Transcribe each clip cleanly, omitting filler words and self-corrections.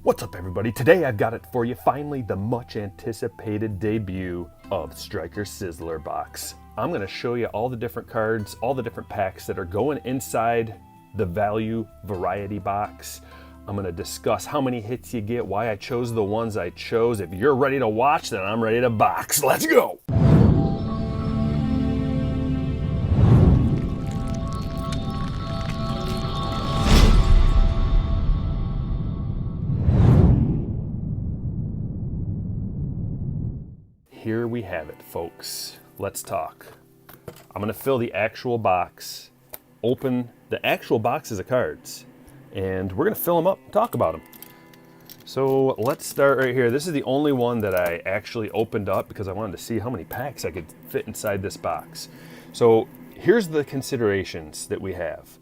What's up, everybody? Today I've got it for you, finally the much anticipated debut of Stryker Sizzler box. I'm going to show you all the different cards, all the different packs that are going inside the value variety box. I'm going to discuss how many hits you get, why I chose the ones I chose. If you're ready to watch, then I'm ready to box. Let's go! Here we have it, folks. Let's talk. I'm gonna fill the actual box, open the actual boxes of cards, and we're gonna fill them up and talk about them. So let's start right here. This is the only one that I actually opened up because I wanted to see how many packs I could fit inside this box. So here's the considerations that we have.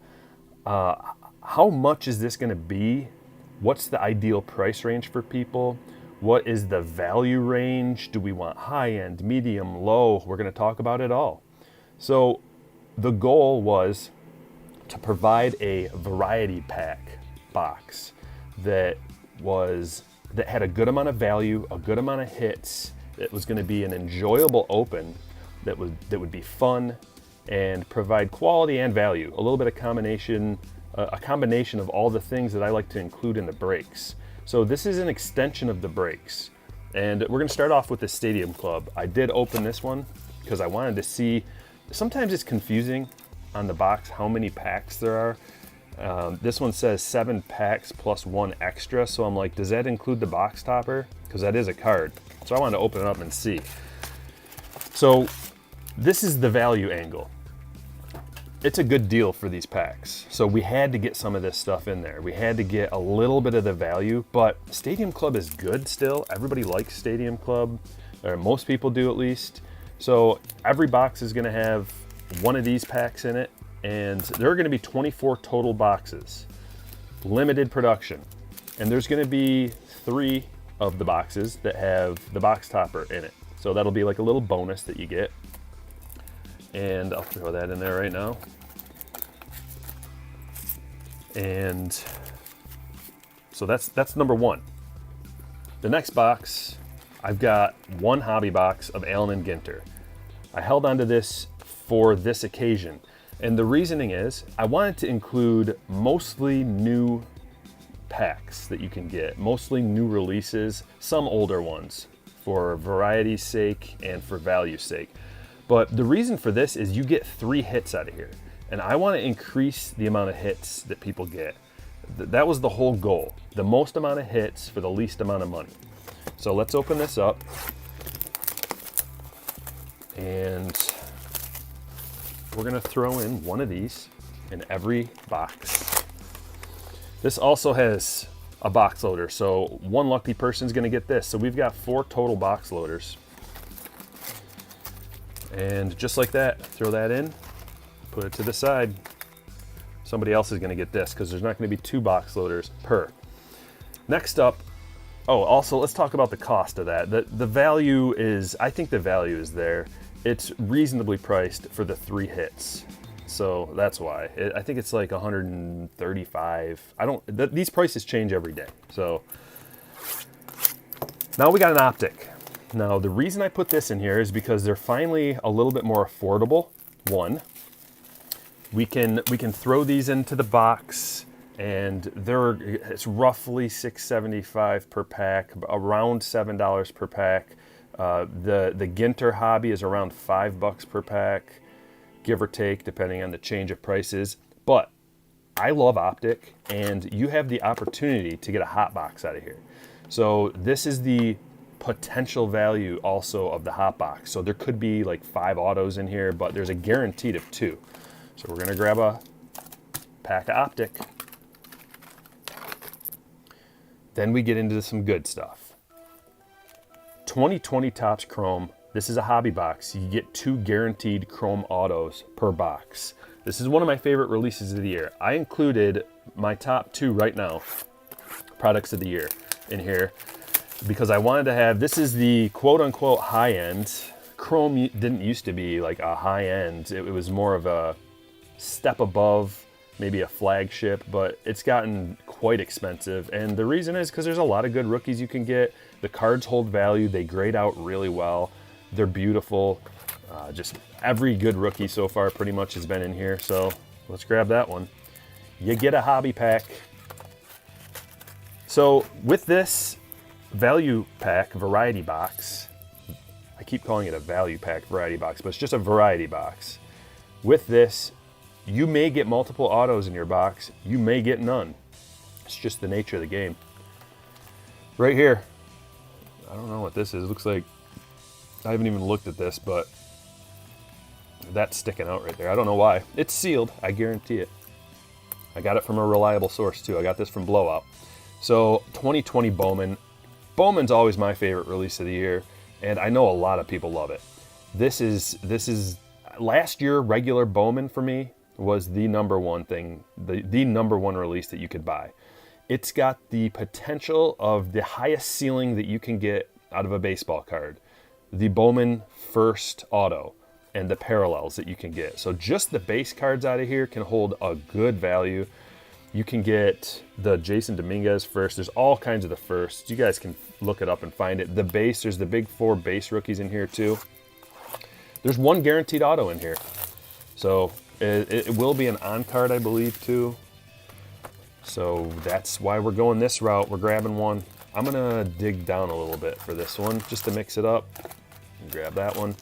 How much is this gonna be? What's the ideal price range for people? What is the value range? Do we want high end, medium, low? We're going to talk about it all. So the goal was to provide a variety pack box that had a good amount of value, a good amount of hits. It was going to be an enjoyable open that would be fun and provide quality and value. A little bit of combination, a combination of all the things that I like to include in the breaks. So this is an extension of the breaks. And we're gonna start off with the Stadium Club. I did open this one because I wanted to see, sometimes it's confusing on the box how many packs there are. This one says 7 packs plus 1 extra. So I'm like, does that include the box topper? Because that is a card. So I wanted to open it up and see. So this is the value angle. It's a good deal for these packs. So we had to get some of this stuff in there. We had to get a little bit of the value, but Stadium Club is good still. Everybody likes Stadium Club, or most people do at least. So every box is gonna have one of these packs in it, and there are gonna be 24 total boxes, limited production. And there's gonna be 3 of the boxes that have the box topper in it. So that'll be like a little bonus that you get. And I'll throw that in there right now. And so that's number 1. The next box, I've got 1 hobby box of Allen and Ginter. I held onto this for this occasion. And the reasoning is I wanted to include mostly new packs that you can get, mostly new releases, some older ones for variety's sake and for value's sake. But the reason for this is you get 3 hits out of here. And I want to increase the amount of hits that people get. That was the whole goal. The most amount of hits for the least amount of money. So let's open this up. And we're going to throw in one of these in every box. This also has a box loader. So one lucky person is going to get this. So we've got 4 total box loaders. And just like that, throw that in, put it to the side. Somebody else is gonna get this because there's not gonna be 2 box loaders per. Next up, also let's talk about the cost of that. The value is, I think the value is there. It's reasonably priced for the 3 hits. So that's why. I think it's like 135. These prices change every day. So now we got an optic. Now, the reason I put this in here is because they're finally a little bit more affordable. 1, we can throw these into the box, and it's roughly $6.75 per pack, around $7 per pack. The Ginter hobby is around $5 per pack, give or take, depending on the change of prices. But I love optic, and you have the opportunity to get a hot box out of here. So this is the potential value also of the hot box. So there could be like 5 autos in here, but there's a guaranteed of 2. So we're gonna grab a pack of optic. Then we get into some good stuff. 2020 Topps Chrome. This is a hobby box. You get 2 guaranteed Chrome autos per box. This is one of my favorite releases of the year. I included my top 2 right now, products of the year in here, because I wanted to have, this is the quote unquote high end. Chrome didn't used to be like a high end. It was more of a step above maybe a flagship, but it's gotten quite expensive. And the reason is because there's a lot of good rookies you can get. The cards hold value. They grade out really well. They're beautiful. Just every good rookie so far pretty much has been in here. So let's grab that one. You get a hobby pack. So with this value pack variety box, I keep calling it a value pack variety box, but it's just a variety box. With this, you may get multiple autos in your box. You may get none. It's just the nature of the game. Right here, I don't know what this is. It looks like, I haven't even looked at this, but that's sticking out right there. I don't know why. It's sealed, I guarantee it. I got it from a reliable source too. I got this from Blowout. So 2020 Bowman. Bowman's always my favorite release of the year, and I know a lot of people love it. This is last year regular Bowman for me was the number one thing, the number one release that you could buy. It's got the potential of the highest ceiling that you can get out of a baseball card. The Bowman first auto and the parallels that you can get. So just the base cards out of here can hold a good value. You can get the Jason Dominguez first. There's all kinds of the firsts. You guys can look it up and find it. The base, there's the big 4 base rookies in here too. There's one guaranteed auto in here. So it will be an on card, I believe, too. So that's why we're going this route. We're grabbing one. I'm gonna dig down a little bit for this one just to mix it up. Grab that one.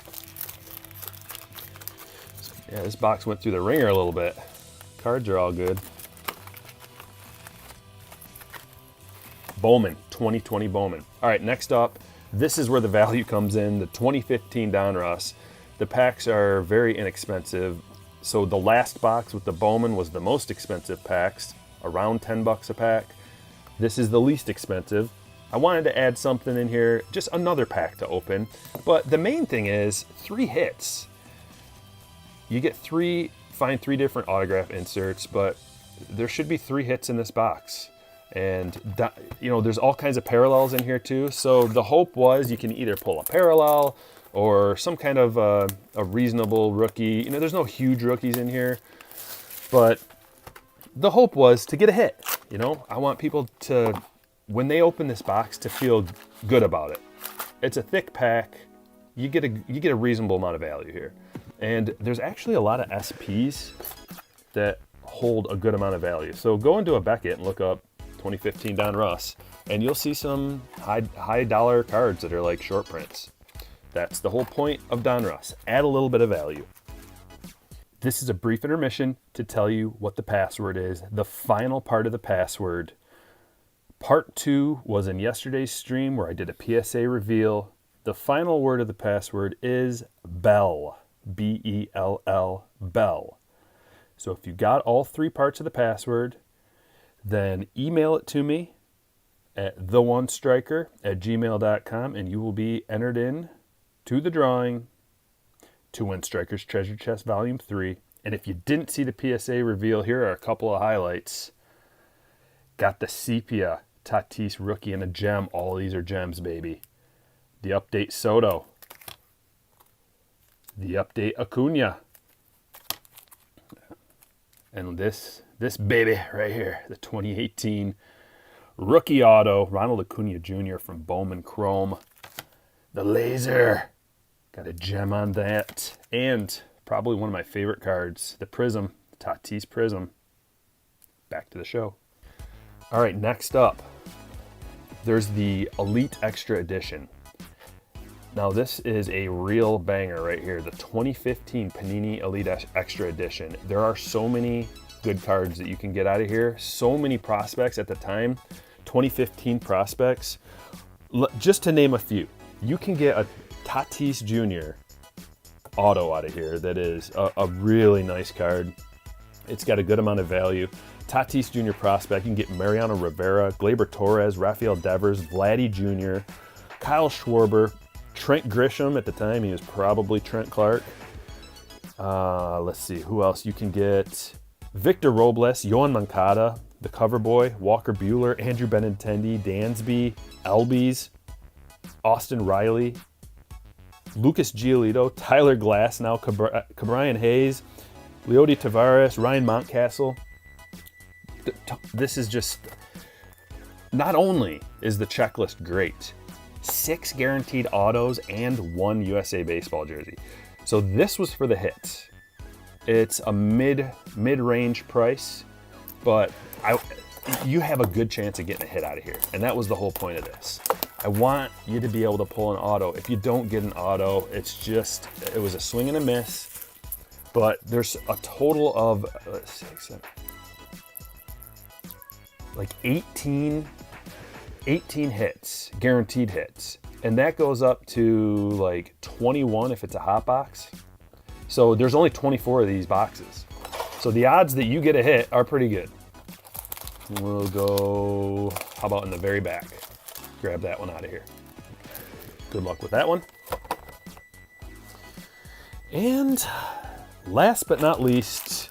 Yeah, this box went through the ringer a little bit. Cards are all good. Bowman, 2020 Bowman. All right, next up, this is where the value comes in, the 2015 Donruss. The packs are very inexpensive. So the last box with the Bowman was the most expensive packs, around 10 bucks a pack. This is the least expensive. I wanted to add something in here, just another pack to open. But the main thing is 3 hits. You get find 3 different autograph inserts, but there should be 3 hits in this box. And you know, there's all kinds of parallels in here too. So the hope was you can either pull a parallel or some kind of a reasonable rookie. You know, there's no huge rookies in here, but the hope was to get a hit. You know, I want people to, when they open this box, to feel good about it. It's a thick pack. You get a reasonable amount of value here. And there's actually a lot of SPs that hold a good amount of value. So go into a Beckett and look up 2015 Donruss, and you'll see some high dollar cards that are like short prints. That's the whole point of Donruss. Add a little bit of value. This is a brief intermission to tell you what the password is. The final part of the password. Part 2 was in yesterday's stream where I did a PSA reveal. The final word of the password is Bell. B-E-L-L, Bell. So if you got all 3 parts of the password, then email it to me at theonestryker@gmail.com, and you will be entered in to the drawing to win Stryker's Treasure Chest Volume 3. And if you didn't see the PSA reveal, here are a couple of highlights. Got the Sepia Tatis rookie and a gem. All these are gems, baby. The update Soto. The update Acuna. And this baby right here, the 2018 rookie auto, Ronald Acuna Jr. from Bowman Chrome. The laser, got a gem on that. And probably one of my favorite cards, the Prism, Tatis Prism. Back to the show. All right, next up, there's the Elite Extra Edition. Now this is a real banger right here, the 2015 Panini Elite Extra Edition. There are so many good cards that you can get out of here. So many prospects at the time, 2015 prospects. Just to name a few, you can get a Tatis Jr. auto out of here that is a really nice card. It's got a good amount of value. Tatis Jr. prospect, you can get Mariano Rivera, Gleyber Torres, Rafael Devers, Vladdy Jr., Kyle Schwarber, Trent Grisham. At the time, he was probably Trent Clark. Let's see, who else you can get? Victor Robles, Yohan Moncada, the cover boy, Walker Buehler, Andrew Benintendi, Dansby, Albies, Austin Riley, Lucas Giolito, Tyler Glass, now Cabrian Hayes, Leody Tavares, Ryan Mountcastle. this is just, not only is the checklist great, 6 guaranteed autos and 1 USA Baseball jersey. So this was for the hits. It's a mid-range price, but you have a good chance of getting a hit out of here. And that was the whole point of this. I want you to be able to pull an auto. If you don't get an auto, it was a swing and a miss. But there's a total of, let's see, like 18 hits, guaranteed hits. And that goes up to like 21 if it's a hot box. So there's only 24 of these boxes. So the odds that you get a hit are pretty good. We'll go, how about in the very back? Grab that one out of here. Good luck with that one. And last but not least,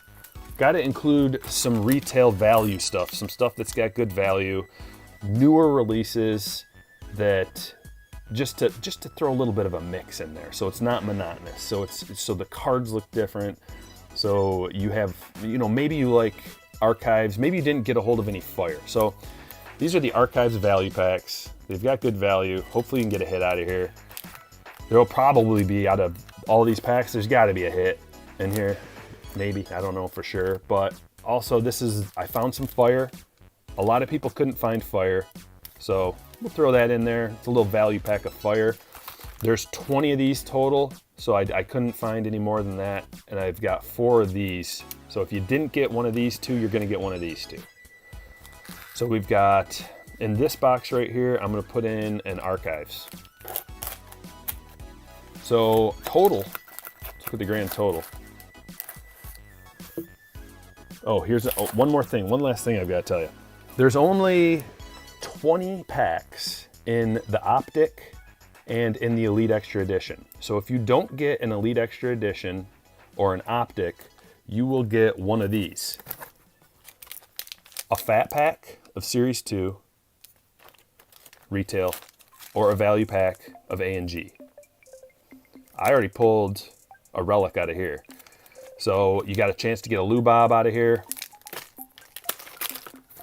got to include some retail value stuff, some stuff that's got good value, newer releases that just to throw a little bit of a mix in there, so it's not monotonous. So the cards look different. So you have, maybe you like archives, maybe you didn't get a hold of any fire. So these are the archives value packs. They've got good value. Hopefully you can get a hit out of here. There'll probably be, out of all these packs, there's got to be a hit in here. Maybe, I don't know for sure. But also I found some fire. A lot of people couldn't find fire, so we'll throw that in there. It's a little value pack of fire. There's 20 of these total, so I couldn't find any more than that. And I've got 4 of these. So if you didn't get one of these 2, you're gonna get one of these 2. So we've got, in this box right here, I'm gonna put in an archives. So total, let's put the grand total. Oh, here's one more thing, one last thing I've got to tell you. There's only 20 packs in the Optic and in the Elite Extra Edition. So if you don't get an Elite Extra Edition or an Optic, you will get one of these. A fat pack of Series 2, retail, or a value pack of A and G. I already pulled a relic out of here. So you got a chance to get a Lou Bob out of here.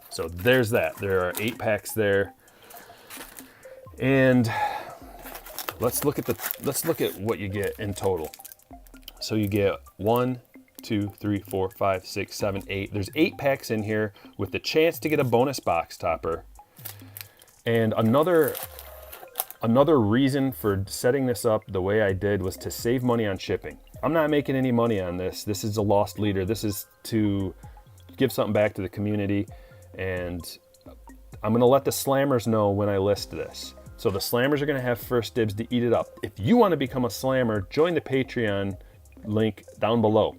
So there's that. There are 8 packs there. And let's look at what you get in total. So you get 1, 2, 3, 4, 5, 6, 7, 8. There's 8 packs in here with the chance to get a bonus box topper. And another reason for setting this up the way I did was to save money on shipping. I'm not making any money on this. This is a lost leader. This is to give something back to the community. And I'm gonna let the slammers know when I list this. So the slammers are gonna have first dibs to eat it up. If you wanna become a slammer, join the Patreon link down below.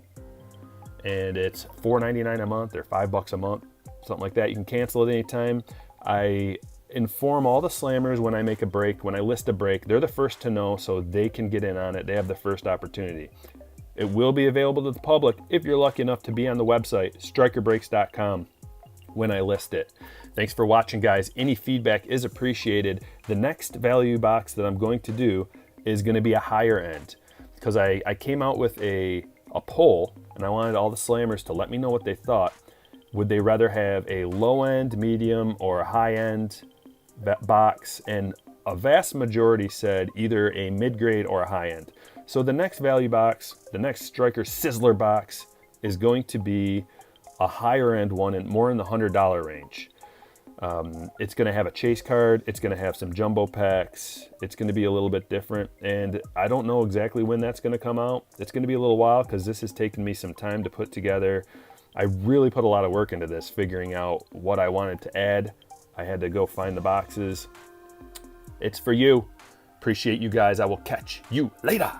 And it's $4.99 a month or $5 a month, something like that. You can cancel at any time. I inform all the slammers when I make a break, when I list a break. They're the first to know, so they can get in on it. They have the first opportunity. It will be available to the public if you're lucky enough to be on the website, strikerbreaks.com, when I list it. Thanks for watching, guys. Any feedback is appreciated. The next value box that I'm going to do is going to be a higher end, because I came out with a poll, and I wanted all the slammers to let me know what they thought. Would they rather have a low end, medium, or a high end box? And a vast majority said either a mid-grade or a high end. So the next value box, the next Stryker Sizzler box, is going to be a higher end one and more in the $100 range. It's going to have a chase card. It's going to have some jumbo packs. It's going to be a little bit different. And I don't know exactly when that's going to come out. It's going to be a little while because this has taken me some time to put together. I really put a lot of work into this, figuring out what I wanted to add. I had to go find the boxes. It's for you. Appreciate you guys. I will catch you later.